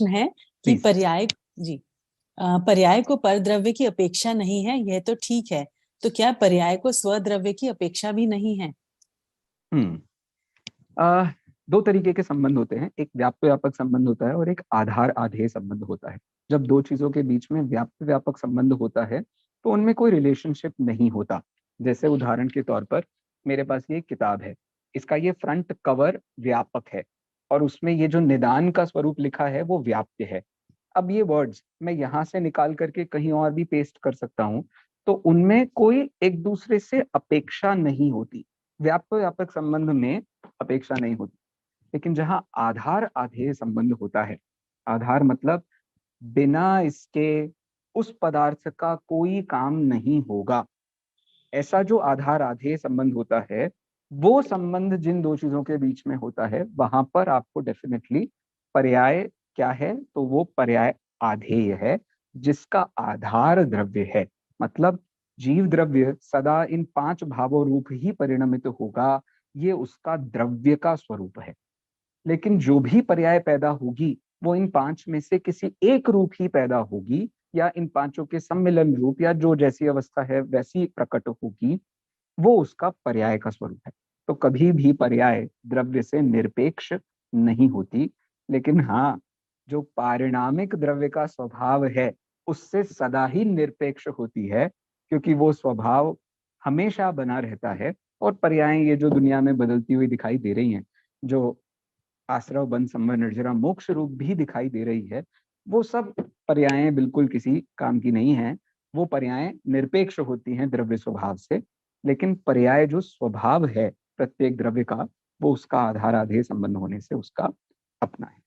है कि प्लीज। पर्याय जी पर्याय को परद्रव्य की अपेक्षा नहीं है, यह तो ठीक है, तो क्या पर्याय को स्वद्रव्य की अपेक्षा भी नहीं है? हम्म आ, दो तरीके के संबंध होते हैं, एक व्याप्त व्यापक संबंध होता है और एक आधार आधेय संबंध होता है। जब दो चीजों के बीच में व्याप्त व्यापक संबंध होता है तो उनमें कोई रिलेशनशिप नहीं होता। जैसे उदाहरण के तौर पर मेरे पास ये किताब है, इसका ये फ्रंट कवर व्यापक है और उसमें ये जो निदान का स्वरूप लिखा है वो व्याप्य है। अब ये वर्ड्स मैं यहाँ से निकाल करके कहीं और भी पेस्ट कर सकता हूँ, तो उनमें कोई एक दूसरे से अपेक्षा नहीं होती। व्याप्त व्यापक संबंध में अपेक्षा नहीं होती। लेकिन जहां आधार आधेय संबंध होता है, आधार मतलब बिना इसके उस पदार्थ का कोई काम नहीं होगा, ऐसा जो आधार आधेय संबंध होता है, वो संबंध जिन दो चीजों के बीच में होता है वहां पर आपको डेफिनेटली पर्याय क्या है, तो वो पर्याय आधेय है जिसका आधार द्रव्य है। मतलब जीव द्रव्य सदा इन पांच भावों रूप ही परिणमित होगा, ये उसका द्रव्य का स्वरूप है। लेकिन जो भी पर्याय पैदा होगी वो इन पांच में से किसी एक रूप ही पैदा होगी, या इन पांचों के सम्मिलन रूप या जो जैसी अवस्था है वैसी प्रकट होगी, वो उसका पर्याय का स्वरूप है। तो कभी भी पर्याय द्रव्य से निरपेक्ष नहीं होती। लेकिन हाँ, जो पारिणामिक द्रव्य का स्वभाव है उससे सदा ही निरपेक्ष होती है, क्योंकि वो स्वभाव हमेशा बना रहता है। और पर्याय ये जो दुनिया में बदलती हुई दिखाई दे रही हैं, जो आश्रव बंध संबंध निर्जरा मोक्ष रूप भी दिखाई दे रही है, वो सब पर्यायें बिल्कुल किसी काम की नहीं है। वो पर्यायें निरपेक्ष होती हैं द्रव्य स्वभाव से। लेकिन पर्याय जो स्वभाव है प्रत्येक द्रव्य का, वो उसका आधार आधेय संबंध होने से उसका अपना है।